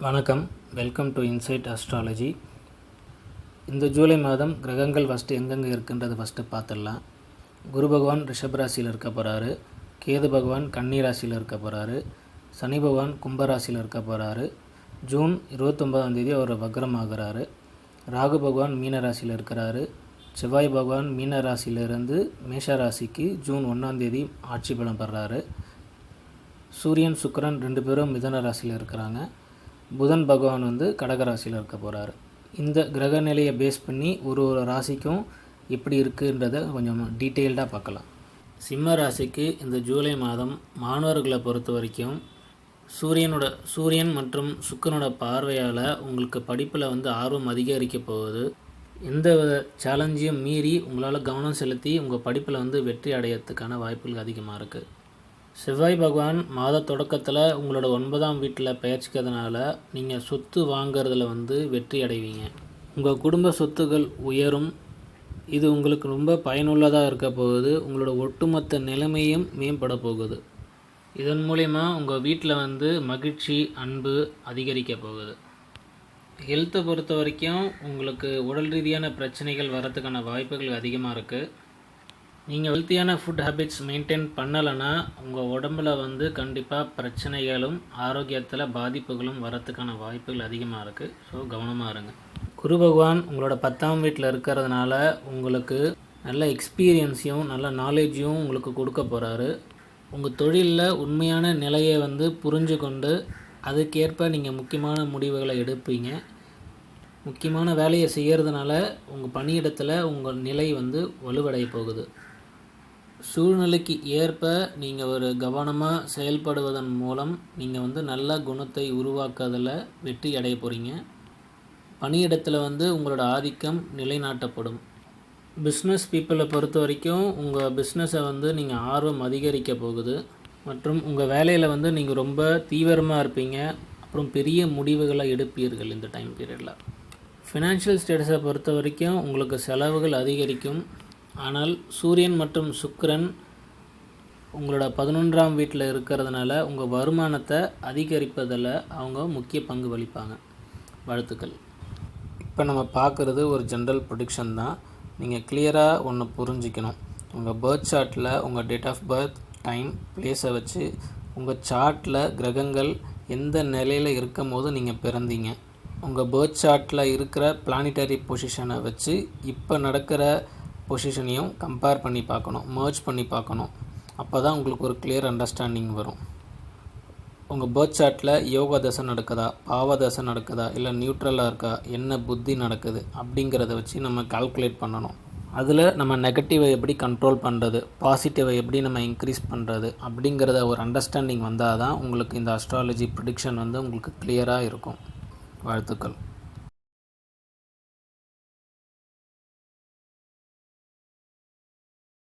வணக்கம், welcome to inside astrology. இந்த ஜூலை மாதம் கிரகங்கள் ஃபஸ்ட்டு எங்கெங்கே இருக்குன்றது ஃபஸ்ட்டு பார்த்துடலாம். குரு பகவான் ரிஷபராசியில் இருக்க போகிறாரு, கேது பகவான் கன்னி ராசியில் இருக்க போகிறாரு, சனி பகவான் கும்பராசியில் இருக்க போகிறாரு. ஜூன் 29 அவர் வக்ரம் ஆகிறாரு. ராகு பகவான் மீன ராசியில் இருக்கிறாரு. செவ்வாய் பகவான் மீன ராசியிலிருந்து மேஷ ராசிக்கு ஜூன் 1 ஆட்சி பலம் பெறாரு. சூரியன் சுக்கிரன் 2 பேரும் மிதன ராசியில் இருக்கிறாங்க. புதன் பகவான் கடக ராசியில் இருக்க போகிறாரு. இந்த கிரக நிலையை பேஸ் பண்ணி ஒரு ராசிக்கும் எப்படி இருக்குன்றதை கொஞ்சம் டீட்டெயில்டாக பார்க்கலாம். சிம்ம ராசிக்கு இந்த ஜூலை மாதம் மாணவர்களை பொறுத்த வரைக்கும் சூரியன் மற்றும் சுக்கிரனோட பார்வையால் உங்களுக்கு படிப்பில் ஆர்வம் அதிகரிக்க போகுது. எந்த சேலஞ்சையும் மீறி உங்களால் கவனம் செலுத்தி உங்கள் படிப்பில் வெற்றி அடையிறதுக்கான வாய்ப்புகள் அதிகமாக இருக்குது. செவ்வாய் பகவான் மாத தொடக்கத்தில் உங்களோட 9ஆம் வீட்டில் பெயர்ச்சிக்கிறதுனால நீங்கள் சொத்து வாங்கிறதுல வெற்றி அடைவீங்க. உங்கள் குடும்ப சொத்துக்கள் உயரும். இது உங்களுக்கு ரொம்ப பயனுள்ளதாக இருக்க போகுது. உங்களோட ஒட்டுமொத்த நிலைமையும் மேம்பட போகுது. இதன் மூலயமா உங்கள் வீட்டில் மகிழ்ச்சி, அன்பு அதிகரிக்க போகுது. ஹெல்த்தை பொறுத்த வரைக்கும் உங்களுக்கு உடல் ரீதியான பிரச்சனைகள் வரத்துக்கான வாய்ப்புகள் அதிகமாக இருக்குது. நீங்கள் ஹெல்த்தியான ஃபுட் ஹேபிட்ஸ் மெயின்டைன் பண்ணலைன்னா உங்கள் உடம்பில் கண்டிப்பாக பிரச்சனைகளும் ஆரோக்கியத்தில் பாதிப்புகளும் வரத்துக்கான வாய்ப்புகள் அதிகமாக இருக்குது. ஸோ கவனமாக இருங்க. குரு பகவான் உங்களோட 10ஆம் வீட்டில் இருக்கிறதுனால உங்களுக்கு நல்ல எக்ஸ்பீரியன்ஸையும் நல்ல நாலேஜையும் உங்களுக்கு கொடுக்க போகிறாரு. உங்கள் தொழிலில் உண்மையான நிலையை புரிஞ்சு கொண்டு அதுக்கேற்ப நீங்கள் முக்கியமான முடிவுகளை எடுப்பீங்க. முக்கியமான வேலையை செய்கிறதுனால உங்கள் பணியிடத்தில் உங்கள் நிலை வலுவடைய போகுது. சூழ்நிலைக்கு ஏற்ப நீங்கள் ஒரு கவனமாக செயல்படுவதன் மூலம் நீங்கள் நல்ல குணத்தை உருவாக்குறதில் வெற்றி அடைய போகிறீங்க. பணியிடத்தில் உங்களோட ஆதிக்கம் நிலைநாட்டப்படும். பிஸ்னஸ் பீப்புளை பொறுத்த வரைக்கும் உங்கள் பிஸ்னஸை நீங்கள் ஆர்வம் அதிகரிக்க போகுது. மற்றும் உங்கள் வேலையில் நீங்கள் ரொம்ப தீவிரமாக இருப்பீங்க. அப்புறம் பெரிய முடிவுகளை எடுப்பீர்கள் இந்த டைம் பீரியடில். ஃபினான்ஷியல் ஸ்டேட்டஸை பொறுத்த வரைக்கும் உங்களுக்கு செலவுகள் அதிகரிக்கும். ஆனால் சூரியன் மற்றும் சுக்கிரன் உங்களோட 11ஆம் வீட்டில் இருக்கிறதுனால உங்கள் வருமானத்தை அதிகரிப்பதில் அவங்க முக்கிய பங்கு வகிப்பாங்க. வாழ்த்துக்கள். இப்போ நம்ம பார்க்குறது ஒரு ஜென்ரல் ப்ரெடிக்ஷன் தான். நீங்கள் கிளியராக ஒன்று புரிஞ்சிக்கணும். உங்கள் பர்த் சார்ட்டில் உங்கள் டேட் ஆஃப் பர்த், டைம், பிளேஸை வச்சு உங்கள் சார்ட்டில் கிரகங்கள் எந்த நிலையில் இருக்கும் போது நீங்கள் பிறந்தீங்க, உங்கள் பர்த் சார்ட்டில் இருக்கிற பிளானிட்டரி பொசிஷனை வச்சு இப்போ நடக்கிற பொசிஷனையும் கம்பேர் பண்ணி பார்க்கணும், மர்ஜ் பண்ணி பார்க்கணும். அப்போ தான் உங்களுக்கு ஒரு கிளியர் அண்டர்ஸ்டாண்டிங் வரும். உங்கள் பர்த் சார்ட்டில் யோகா தசை நடக்குதா, பாவ தசை நடக்குதா, இல்லை நியூட்ரலாக இருக்கா, என்ன புத்தி நடக்குது அப்படிங்கிறத வச்சு நம்ம கால்குலேட் பண்ணணும். அதில் நம்ம நெகட்டிவை எப்படி கண்ட்ரோல் பண்ணுறது, பாசிட்டிவை எப்படி நம்ம இன்க்ரீஸ் பண்ணுறது அப்படிங்கிறத ஒரு அண்டர்ஸ்டாண்டிங் வந்தால் தான் உங்களுக்கு இந்த அஸ்ட்ராலஜி ப்ரெடிக்ஷன் உங்களுக்கு கிளியராக இருக்கும். வாழ்த்துக்கள்.